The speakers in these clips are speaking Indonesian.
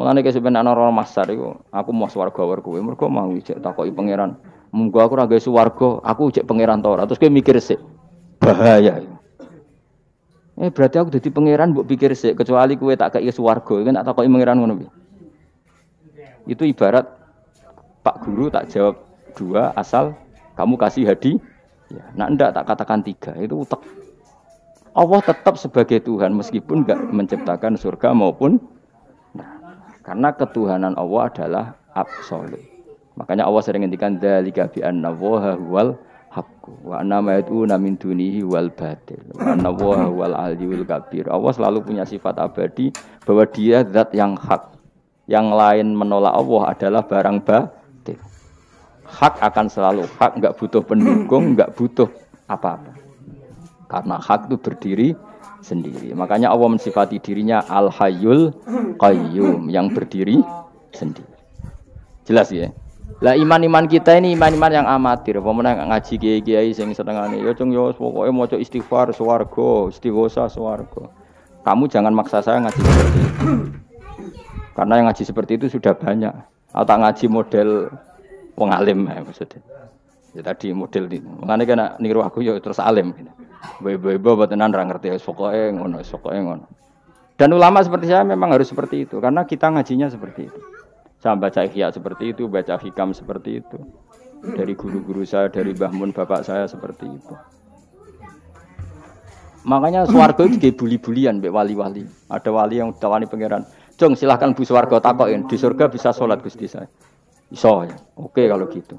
Mulane kesuk ben ana ora masar iku, aku mau swarga war kowe. Mergo mau ijek takoki pangeran. Munggo aku ora gawe swarga, aku ijek pangeran ta ora. Terus kowe mikir sik. Bahaya. Berarti aku dadi pangeran mbok pikir sik, kecuali kowe tak kei swarga, kan tak takoki pangeran ngono piye. Itu ibarat Pak Guru tak jawab 2 asal kamu kasih hadiah. Ya, nah ndak tak katakan 3, itu utek. Allah tetap sebagai Tuhan meskipun enggak menciptakan surga maupun karena ketuhanan Allah adalah absolut. Makanya Allah sering ngendikan dzalika bi anna Allaha huwal haqqu wa anna ma yad'una min dunihi wal batil. Wa anna Allaha huwal aliyyul kabir. Allah selalu punya sifat abadi bahwa Dia zat yang hak. Yang lain menolak Allah adalah barang batil. Hak akan selalu hak, enggak butuh pendukung, enggak butuh apa-apa. Karena hak itu berdiri sendiri. Makanya Allah mensifati dirinya Al-Hayyul Qayyum yang berdiri sendiri. Jelas ya? Lah iman-iman kita ini iman-iman yang amatir. Pemenang ngaji kiai-kiai sing setengahane ya cung yo pokoke maca istighfar swarga, istighosa swarga. Kamu jangan maksa saya ngaji seperti itu. Karena yang ngaji seperti itu sudah banyak. Atau ngaji model wong alim maksudnya. Ya tadi model itu. Makanya kena niru aku ya terus alim gitu. Bebo tenan ra ngerti wis pokoke ngono. Dan ulama seperti saya memang harus seperti itu karena kita ngajinya seperti itu. Saya baca ihya seperti itu, baca hikam seperti itu. Dari guru-guru saya, dari Mbah Mun bapak saya seperti itu. Makanya swarga itu kayak buli-bulian mbek wali-wali. Ada wali yang tawani pangeran, "Jong, silahkan bu swarga takokin, di surga bisa sholat Gusti saya." Iso ya. Oke kalau gitu.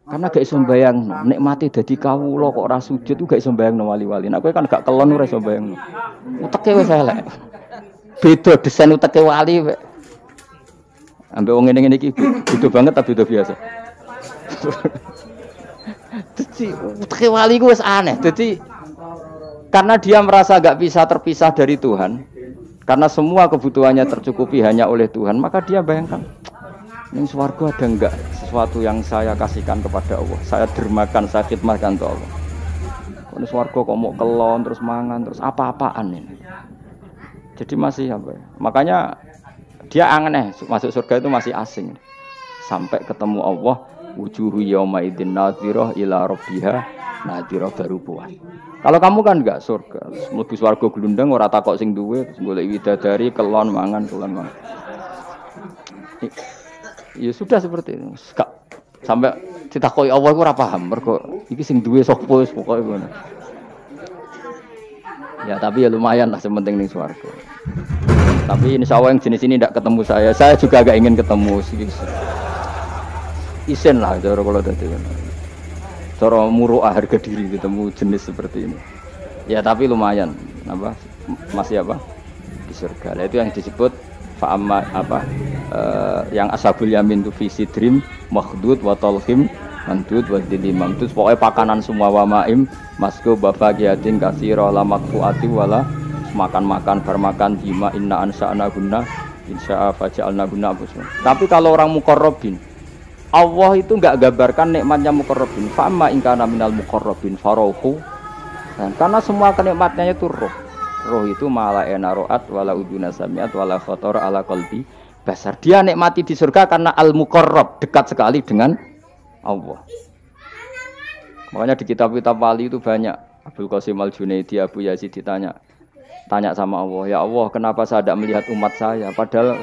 Karena gak iso mbayang nikmate dadi kawula kok ora sujud ku gak iso mbayang wali-wali. Nek kowe kan gak kelon ora iso mbayang. Uteke wis elek. Beda desain uteke wali wek. Ambek wong ngene-ngene iki beda banget tapi beda biasa. Dadi uteke wali ku wis aneh. Dadi karena dia merasa gak bisa terpisah dari Tuhan. Karena semua kebutuhannya tercukupi hanya oleh Tuhan, maka dia bayangkan ini swarga ada enggak sesuatu yang saya kasihkan kepada Allah, saya dermakan, saya khidmatkan ke Allah. Ini swarga kok mau kelon terus mangan terus apa-apaan ini. Jadi masih apa ya? Makanya dia aneh masuk surga itu masih asing. Sampai ketemu Allah, wujuhu yauma idzin nadhirah ila rabbiha nadhirah baru puas. Kalau kamu kan enggak surga, mlebu swarga glundeng ora takok sing duwe, golek widadari kelon mangan. Ya sudah seperti itu. Sampai ditakoki Allah iku ora paham, mergo iki sing duwe sapa wis pokoke ngono. Ya tapi ya lumayan lah sementing ning swarga. Tapi insyaallah yang jenis ini tidak ketemu saya juga agak ingin ketemu. Isen lah cara kula dadi. Cara muru'ah harga diri ketemu jenis seperti ini. Ya tapi lumayan apa? Masih apa? Di surga. Nah, itu yang disebut fa'amma apa? Yang ashabul yamin tu fi sidrim makhdud wa talhim mandud wa dilimam. Terus pokoknya pakanan semua wa ma'im masku bafaqiyatin katsira la maqfuati wala makan-makan bermakan jima inna ansa'na gunna insya'a faja'alna gunna abusna. Tapi kalau orang muqarrabin Allah itu enggak gambarkan nikmatnya muqarrabin. Fa'amma in kana minal muqarrabin farohu. Dan karena semua kenikmatnya itu roh. Roh itu mala enaroat wala uduna samiat wala khotor ala qalbi basar. Dia nikmati di surga karena al-muqarrab, dekat sekali dengan Allah. Makanya di kitab-kitab wali itu banyak. Abdul Qasim Al-Junaidi, Abu Yazid tanya sama Allah, "Ya Allah, kenapa saya tidak melihat umat saya? Padahal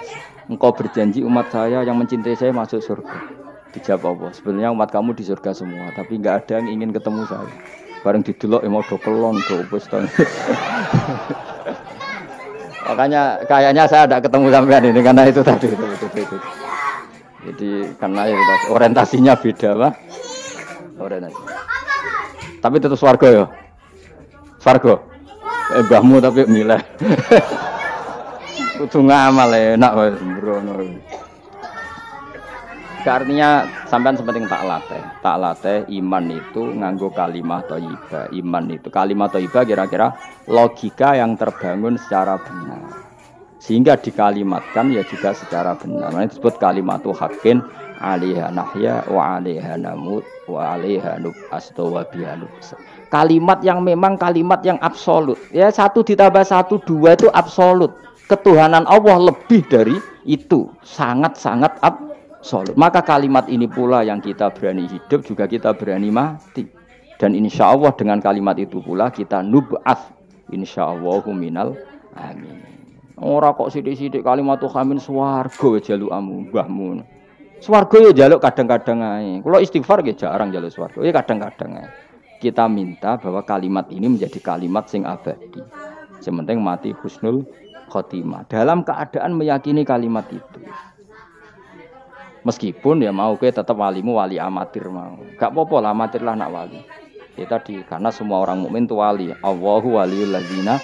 Engkau berjanji umat saya yang mencintai saya masuk surga." Dijawab Allah, "Sebenarnya umat kamu di surga semua, tapi enggak ada yang ingin ketemu saya." Bareng didelok mau do kelon do wis to. Makanya kayaknya saya tidak ketemu sampean ini karena itu tadi itu. Jadi karena ya orientasinya beda, Pak. Orientasi. Tapi tetap swarga ya. Swarga. Mbahmu tapi milih. Kudu ngamal enak wae sembrono. Artinya sampean sepenting tak latih iman itu nganggo kalimat thayyibah. Iman itu kalimat thayyibah kira-kira logika yang terbangun secara benar. Sehingga dikalimatkan ya juga secara benar. Makanya disebut kalimatu haqqin 'alaiha nahya wa 'alaiha namut wa 'alaiha nubastu wa biha nubsa. Kalimat yang memang kalimat yang absolut. Ya 1 ditambah 1 2 itu absolut. ketuhanan Allah lebih dari itu, sangat-sangat absolut. Maka kalimat ini pula yang kita berani hidup juga kita berani mati. Dan insya Allah dengan kalimat itu pula kita nub'ats insya Allah minal amin. Ora kok sithik-sithik kalimat amin swarga jalukamu mbahmu. Swarga ya jaluk kadang-kadang ae. Kula istighfar nggih jarang jaluk swarga. Ya kadang-kadang ae. Kita minta bahwa kalimat ini menjadi kalimat sing abadi. Sementing mati husnul khotimah. Dalam keadaan meyakini kalimat itu. Meskipun ya mau ke tetap walimu wali amatir mau. Gak apa-apa lah amatir lah nak wali. Ya tadi karena semua orang mukmin itu wali. Allahu waliyul ladzina.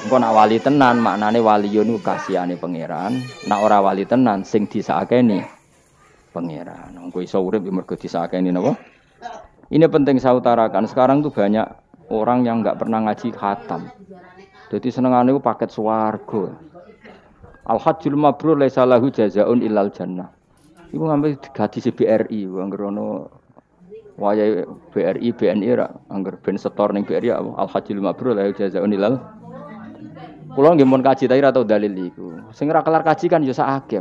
Engko nak wali tenan maknane waliyun kasihane pangeran. Nak ora wali tenan sing disakeni pangeran. Engko iso urip mergo disakeni napa? Ini penting saya utarakan. Sekarang tuh banyak orang yang enggak pernah ngaji khatam. Jadi senengane ku paket swarga. Al-hajjul mabrur laisa lahu jazaa'un illal jannah. Iku ngambil gaji BRI, angger ono wayahe BRI, BNI ra, angger ben setor ning BRI al-hajjul mabrur lahu jazaa'un illal. Kula nggih mun kaji ta ora tau dalil iku. Sing ora kelar kaji kan ya sakake.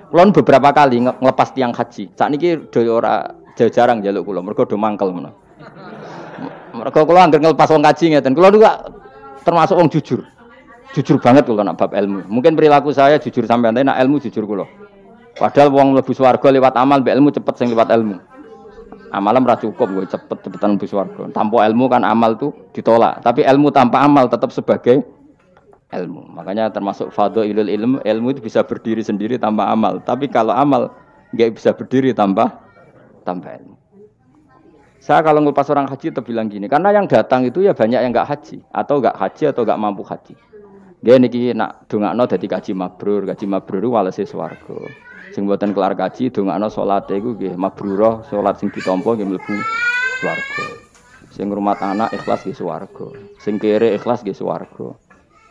Kula beberapa kali ngelepas tiang haji. Sakniki do ora jarang njaluk kula, mergo do mangkel ngono. Mergo kula anggere ngelepas wong kaji ngeten. Kula juga termasuk wong jujur. Jujur banget kula nak bab ilmu. Mungkin perilaku saya jujur sampean, tapi nak ilmu jujur kula. Padahal wong mlebu swarga lewat amal, mbek ilmu cepet sing lewat ilmu. Amalan ora cukup gue cepet-cepetan mlebu swarga. Tanpa ilmu kan amal tuh ditolak, tapi ilmu tanpa amal tetap sebagai ilmu. Makanya termasuk fadhailul ilmu itu bisa berdiri sendiri tanpa amal. Tapi kalau amal enggak bisa berdiri tanpa ilmu. Saya kalau ngelepas orang haji itu bilang gini, karena yang datang itu ya banyak yang enggak haji atau enggak mampu haji. Dia niki nak dongakno dadi kaji mabrur walese swarga. Sing mboten kelar kaji dongakno salate iku nggih mabrurah, salat sing ditampa nggih mlebu swarga. Sing ngrumat anak ikhlas nggih swarga. Sing kere ikhlas nggih swarga.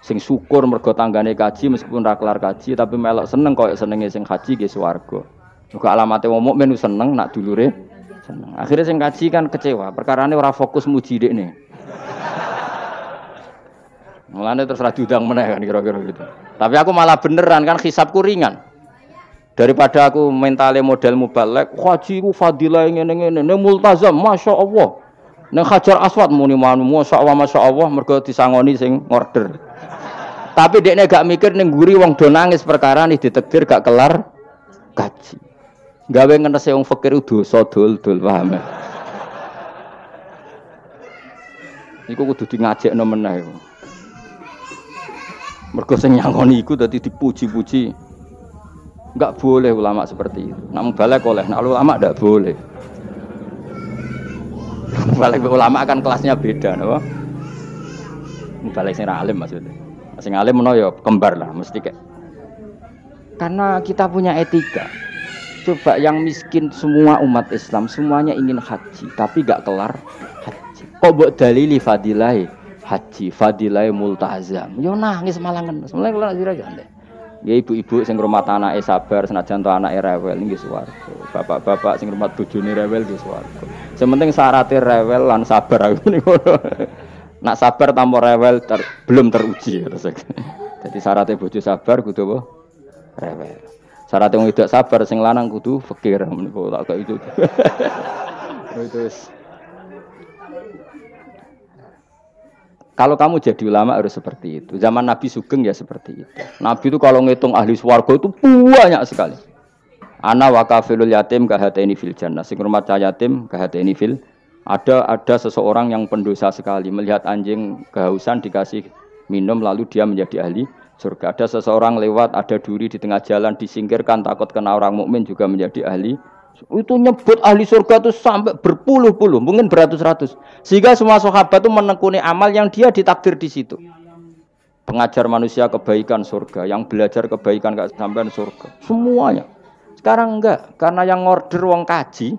Sing syukur mergo tanggane kaji meskipun ra kelar kaji tapi melok seneng koyo senenge sing haji nggih swarga. Juga alamate wong mukmin seneng nak dulure seneng. Akhirnya sing kaji kan kecewa, perkarane ora fokus muji dekne. Mulane terus ra diundang meneh kan kira-kira gitu. Tapi aku malah beneran kan hisabku ringan. Daripada aku mentale model mubalek, haji ku fadilah ngene-ngene, ne multazam, masyaallah. Ning Hajar Aswad muni manu, masyaallah mergo disangoni sing ngorder. Tapi dekne gak mikir ning nguri wong do nangis perkara nih ditakdir gak kelar kaji. Gawe ngenese wong fakir dosa dul-dul paham. Iku kudu di ngajekno meneh iku. Mergo sing nyangoni iku dadi dipuji-puji. Enggak boleh ulama seperti itu. Nak mubalek oleh, nak ulama enggak boleh. Mubalek ulama kan kelasnya beda, napa? Mubalek sing alim maksudnya. Sing alim menawa ya kembar lah mesti kayak. Karena kita punya etika. Coba yang miskin semua umat Islam semuanya ingin haji tapi gak kelar haji. Kok mbok dalili fadilah haji, fadilah multazam. Yo nangis malah ngenes. Mulai kula sira jane. Ya ibu-ibu sing ngrumat anake sabar senajan to anake rewel nggih swarga. Bapak-bapak sing ngrumat bojone rewel nggih swarga. Sementing syaratnya rewel lan sabar aku niku. Nak sabar tanpa rewel belum teruji terus. Jadi syaratnya bojo sabar kudu apa? Rewel. Syarat yang tidak sabar sing lanang kudu fakir meniko tak kayak itu. Terus kalau kamu jadi ulama harus seperti itu. Zaman Nabi Sugeng ya seperti itu. Nabi itu kalau ngitung ahli swarga itu banyak sekali. Ana wa kafilul yatim kahataini fil jannah. Sing rumah yatim kahataini fil. Ada seseorang yang pendosa sekali melihat anjing kehausan dikasih minum lalu dia menjadi ahli surga. Ada seseorang lewat, ada duri di tengah jalan disingkirkan takut kena orang mukmin juga menjadi ahli. Itu nyebut ahli surga itu sampai berpuluh-puluh, mungkin beratus-ratus. Sehingga semua sahabat itu menekuni amal yang dia ditakdir di situ. Pengajar manusia kebaikan surga, yang belajar kebaikan gak sampai surga. Semuanya. Sekarang enggak, karena yang order wong kaji.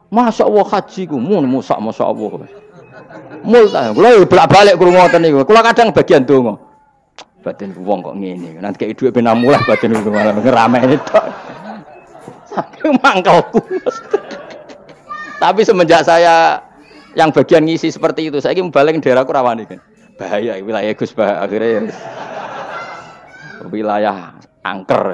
Masya Allah haji ku, masya Allah. Multa, kalau bolak-balik kurang ngoten niku. Kalau kadang bagian donga. Batin wong kok ngene. Nanti kayak duit ben mulai batin niku malah ngerameni tok. Saking mangkelku. Tapi semenjak saya yang bagian ngisi seperti itu, saiki balik daerahku rawani kan. bahaya wilayah Gus Bah akhirnya wilayah angker.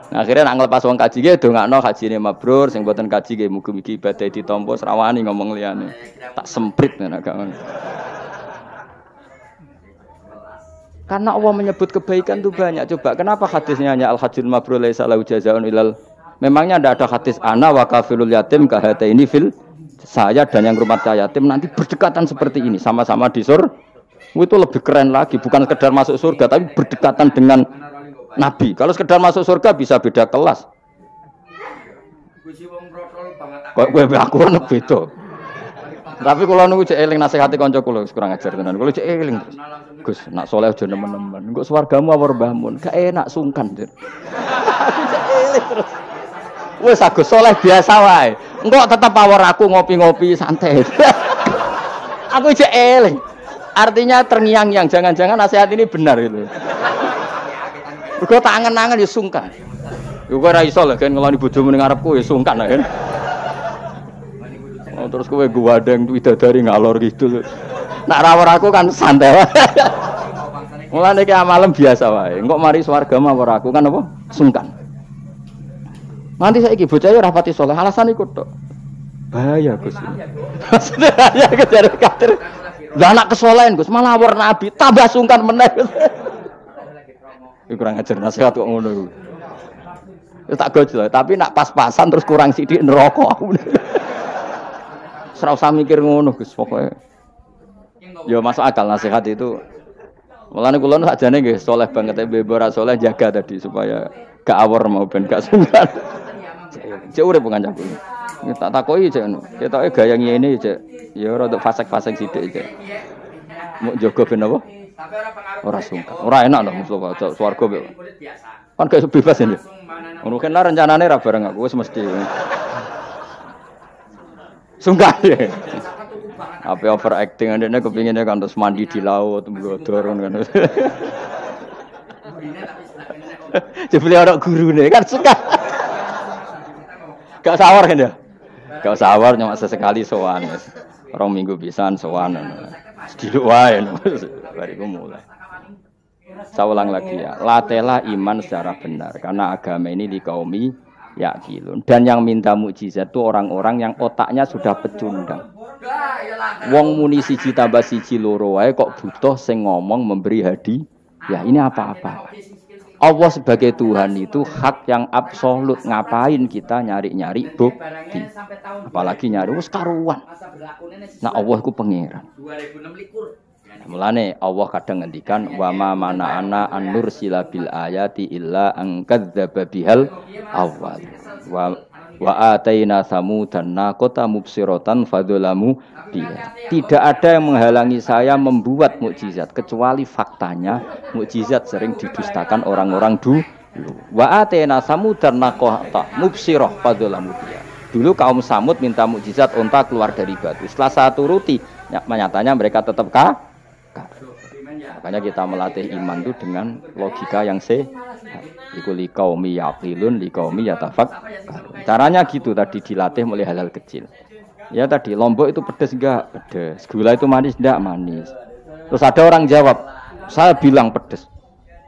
Nah, akhirnya nak ngelepas wong kaji ge dongakno kajine mabrur sing mboten kaji ge mugi-mugi ibadah ditampa srawani ngomong liyane. Tak semprit nek gak ngono. Karena Allah menyebut kebaikan itu banyak. Coba kenapa hadisnya hanya al-hajjul mabrur laisa lahu jazaa'un ilal. Memangnya tidak ada hadis ana wa kafilul yatim kahataini fil. Saya dan yang rumah yatim nanti berdekatan seperti ini sama-sama di surga. Itu lebih keren lagi, bukan sekedar masuk surga tapi berdekatan dengan Nabi. Kalau sekedar masuk surga bisa beda kelas. Kok gue aku ono beda. Tapi kalau nunggu cek eling nasihati kanca kula kurang ajar tenan. Kula cek eling terus. Gus, nak soleh aja nemen-nemen. Engko swargamu apa mbahmu? Gak enak sungkan. Aku cek eling terus. Wis Agus soleh biasa wae. Engko tetep power aku ngopi-ngopi santai. Aku cek eling. Artinya terngiang-ngiang, jangan-jangan nasihat ini benar itu. Mergo tak angen-angen ya sungkan. Yo kok ora iso lho kan ngeloni bojomu ning ngarepku ya sungkan kan. Oh, terus kowe guwadeng widadari ngalor gitu. Nak rawor aku kan santai wae. Mulane iki amalem biasa wae. Engko mari swarga mawar aku kan apa? Sungkan. Nanti saiki bocah ya rapati saleh, alasan iku tok. Bahaya Gus. Bahaya kejar kadir. Lah anak kesolehan Gus, malah war nabi, tambah sungkan meneh. Kurang ajar nasihat kok ngono. Ya tak gojol, tapi nak pas-pasan terus kurang sithik neraka aku. Ora usah mikir ngono Gus, pokoke. Ya masuk akal nasihat itu. Mulane kula sakjane nggih saleh banget mbek ora saleh jaga tadi supaya gak awor mau ben gak sungkan. Cek urip kancaku. Ya tak takoki cek ngono. Ketoke gaya ngene cek. Ya rada fasek-fasek sithik cek. Mau jaga ben apa? Ora sungkan. Ora enak lho Mustofa swarga kok. Kan gak bebas ini. Ngono kan rencanane ra bareng aku wis mesti. Sungkan ya. Apa overacting ndekne kepingine kan terus mandi di laut mblodor kan. Jebule ora gurune kan suka. Gak sawar kan ya? Gak sawar cuma sesekali sowan. Rong minggu pisan sowan. Sediluk wae bariku mulai. Saya ulang lagi ya. Latela iman secara benar karena agama ini di kaumi yakilun. Dan yang minta mukjizat itu orang-orang yang otaknya sudah pecundang. Wong muni siji tambah siji loro wae kok butuh sing ngomong memberi hadiah. Ya ini apa-apa. Allah sebagai Tuhan itu hak yang absolut. Ngapain kita nyari-nyari bukti? Apalagi nyari wis karuan. Nah Allah itu pangeran. Mulane Allah kadang ngendikan wa ma mana'ana an nursila bil ayati illa an kadzdzaba bihal awwal. Wa ataina samudan naqata mubsiratan fadzalamu biha. Tidak ada yang menghalangi saya membuat mukjizat kecuali faktanya mukjizat sering didustakan orang-orang dulu. Wa ataina samudan naqata mubsirah fadzalamu biha. Dulu kaum Samud minta mukjizat unta keluar dari batu. Setelah saya turuti, nyatanya mereka tetap kafir. Makanya kita melatih iman itu dengan logika yang sehat. Iku liqaumi yaqilun liqaumi yatafakkarun. Caranya gitu tadi dilatih mulai hal-hal kecil. Ya tadi lombok itu pedes enggak? Pedes. Gula itu manis enggak? Manis. Terus ada orang jawab, saya bilang pedes.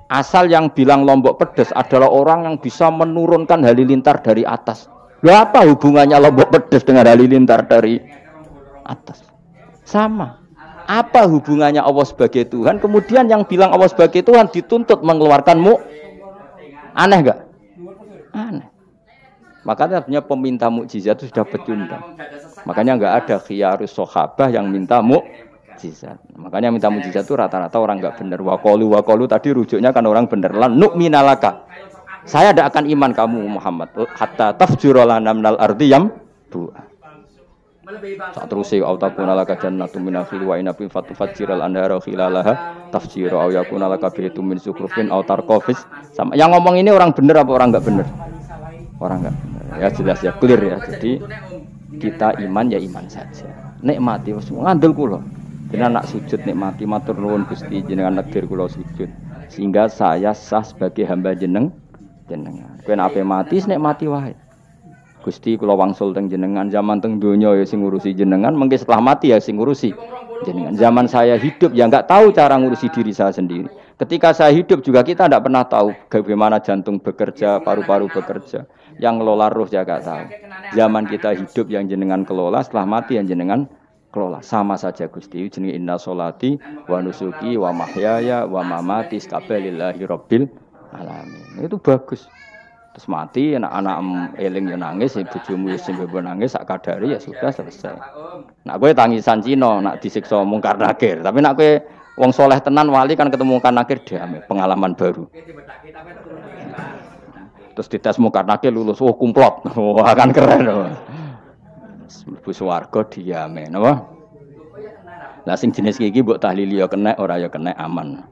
Asal yang bilang lombok pedes adalah orang yang bisa menurunkan halilintar dari atas. Loh apa hubungannya lombok pedes dengan halilintar dari atas? Sama. Apa hubungannya Allah sebagai Tuhan? Kemudian yang bilang Allah sebagai Tuhan dituntut mengeluarkanmu. Aneh enggak? Aneh. Makanya punya peminta mukjizat itu sudah pecundang. Makanya enggak ada khiyarus sahabah yang minta mukjizat. Makanya minta mukjizat itu rata-rata orang enggak benar. Waqalu tadi rujuknya kan orang benar. Lan nu'minalaka. Saya tidak akan iman kamu Muhammad hatta tafjura lana minal ardi yambu'a. Saat terus autakuna laka jannatu min nakhil wa inabin fatufajjiral anhara khilalaha tafjira aw yakuna laka baytun min zukrufin aw tarqafis. Sama yang ngomong ini orang benar apa orang enggak benar? Orang enggak benar. Ya jelas ya clear ya. Jadi kita iman ya iman saja. Nikmati wis ngandel kula. Jenengan nak sujud nikmati matur nuwun Gusti jenengan takdir kula sujud. Sehingga saya sah sebagai hamba jenengan. Kowe nek ape mati nikmati wae. Gusti kula wangsul teng jenengan zaman teng donya ya sing ngurusi jenengan, mengke setelah mati ya sing ngurusi jenengan. Zaman saya hidup ya nggak tahu cara ngurusi diri saya sendiri. Ketika saya hidup juga kita tidak pernah tahu bagaimana jantung bekerja, paru-paru bekerja. Yang ngelola roh ya nggak tahu. Zaman kita hidup yang jenengan kelola, setelah mati yang jenengan kelola. Sama saja Gusti. Jenenge inna sholati wa nusuki wa mahyaya wa mamati lillahi rabbil alamin. Itu bagus. Terus mati anak-anak eling yo nangis, bojomu sing nangis sak kadare ya sudah selesai. Nak kowe tangisan Cina, nak disiksa mungkar nakir. Tapi nak kowe wong soleh tenan wali kan ketemu mungkar nakir damai, pengalaman baru. Terus dites mungkar nakir lulus, oh kumplot. Wah kan keren loh. Mlebu swarga diame, napa? Lah sing jenis iki mbok tahlili ya kena, ora ya kena aman.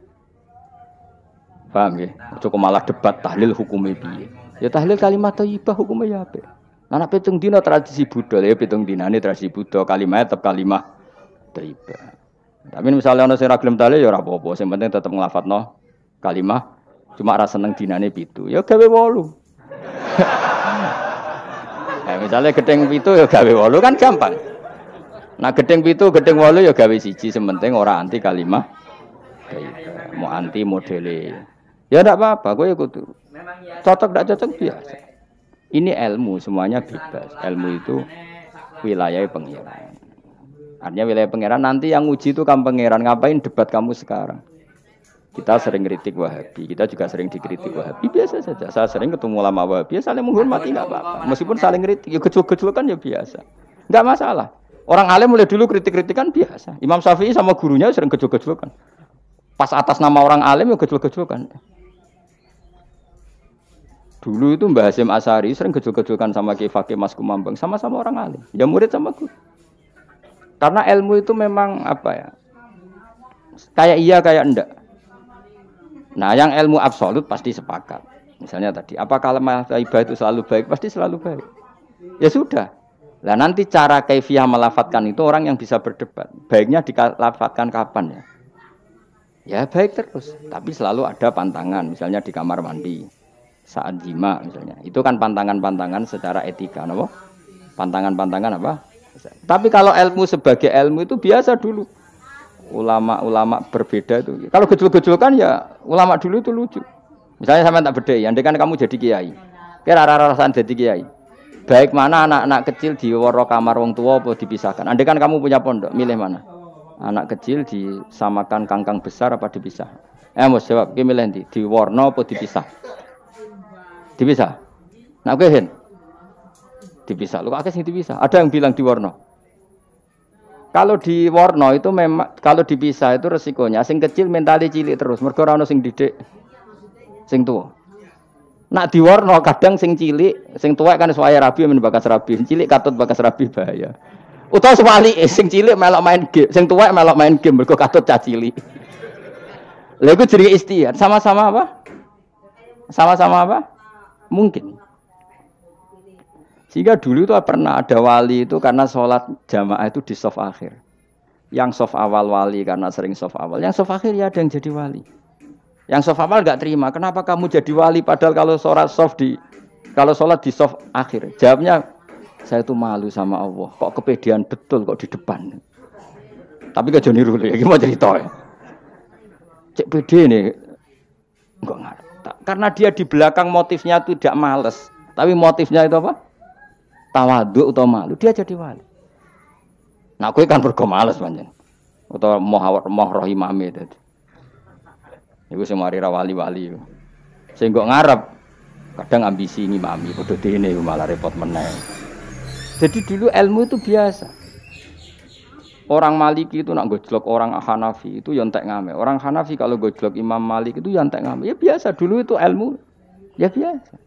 Paham nggih? Cukup malah debat tahlil hukume piye. Ya tahlil kalimat thayyibah hukume ya apik. Anak pitung dina tradisi Buddha, ya pitung dinane tradisi Buddha, kalimat tetep kalimah thayyibah. Tapi misalnya ana sing ra gelem tahlil ya ora apa-apa, sing penting tetep nglafatno kalimah. Cuma ra seneng dinane 7. Ya gawe 8. Misalnya gedeng 7 ya gawe 8 kan gampang. Nah gedeng 7, gedeng 8 ya gawe 1, sementing ora anti kalimah thayyibah. Mau anti modele. Ya ndak apa-apa, kowe kudu cocok ndak cocok biasa. Ini ilmu semuanya bebas. Ilmu itu wilayah pangeran. Artinya wilayah pangeran nanti yang uji itu kamu pangeran. Ngapain debat kamu sekarang? Kita sering kritik Wahabi, kita juga sering dikritik Wahabi. Biasa saja. Saya sering ketemu ulama Wahabi, saling menghormati enggak apa-apa. Meskipun saling kritik, ya gejol-gejolkan ya biasa. Enggak masalah. Orang alim mulai dulu kritik-kritikan biasa. Imam Syafi'i sama gurunya sering gejol-gejolkan. Pas atas nama orang alim ya gejol-gejolkan. Dulu itu Mbah Hasyim Asy'ari sering gejol-gejolkan sama Ki Fakih Mas Kumambang, sama-sama orang alim. Ya murid sama guru. Karena ilmu itu memang apa ya? Kayak iya kayak enggak. Nah, yang ilmu absolut pasti sepakat. Misalnya tadi, apa kalimat thayyibah itu selalu baik? Pasti selalu baik. Ya sudah. Lah nanti cara kaifiyah melafatkan itu orang yang bisa berdebat. Baiknya dilafatkan kapan ya? Ya baik terus, tapi selalu ada pantangan. Misalnya di kamar mandi, saat jima misalnya. Itu kan pantangan-pantangan secara etika, no? Pantangan-pantangan apa? Tapi kalau ilmu sebagai ilmu itu biasa dulu. Ulama-ulama berbeda itu. Kalau gejol-gejolkan ya ulama dulu itu lucu. Misalnya sama tak bedai, andai kan kamu jadi kiai. Kira rasa-rasaan jadi kiai. Baik mana anak-anak kecil di waro kamar wong tua apa dipisahkan. Andai kan kamu punya pondok, milih mana? Anak kecil disamakan kangkang besar apa dipisah? Mas jawab, ki milih ndi? Di warna apa dipisah? Dipisah. Nak kowe hen? Dipisah. Lu akeh sing dipisah. Ada yang bilang di warna. Kalau di warna itu memang kalau dipisah itu resikonya sing kecil mentali cilik terus mergo ora ono sing didik sing tuwa. Nak di warna kadang sing cilik, sing tuwek kan suwaya rabi men bakas rabi, cilik katut bakas rabi bahaya. Utawa sebalike sing cilik melok main game, sing tuwek melok main game mergo katut cah cilik. Lha iku jenenge istihad, sama-sama apa? Sama-sama apa? Mungkin. Sehingga dulu itu pernah ada wali itu karena sholat jamaah itu di shaf akhir. Yang shaf awal wali karena sering shaf awal. Yang shaf akhir ya ada yang jadi wali. Yang shaf awal enggak terima. Kenapa kamu jadi wali padahal kalau sholat di shaf akhir? Jawabnya, saya itu malu sama Allah. Kok kepedean betul kok di depan. Tapi gak niru ya. Gimana cerita ya? Cek pede nih. Enggak ngerti. Karena dia di belakang motifnya itu tidak males. Tapi motifnya itu apa? Tawaduk atau malu, dia jadi wali. Nah, kowe kan mergo males pancen. Utawa moh rohimame dadi. Iku sing mari ra wali-wali. Sing kok ngarep kadang ambisi ngimami padha dene malah repot meneh. Jadi dulu ilmu itu biasa. Orang Maliki itu nak gojlok orang Hanafi itu ya entek ngame. Orang Hanafi kalau gojlok Imam Malik itu ya entek ngame. Ya biasa dulu itu ilmu. Ya biasa.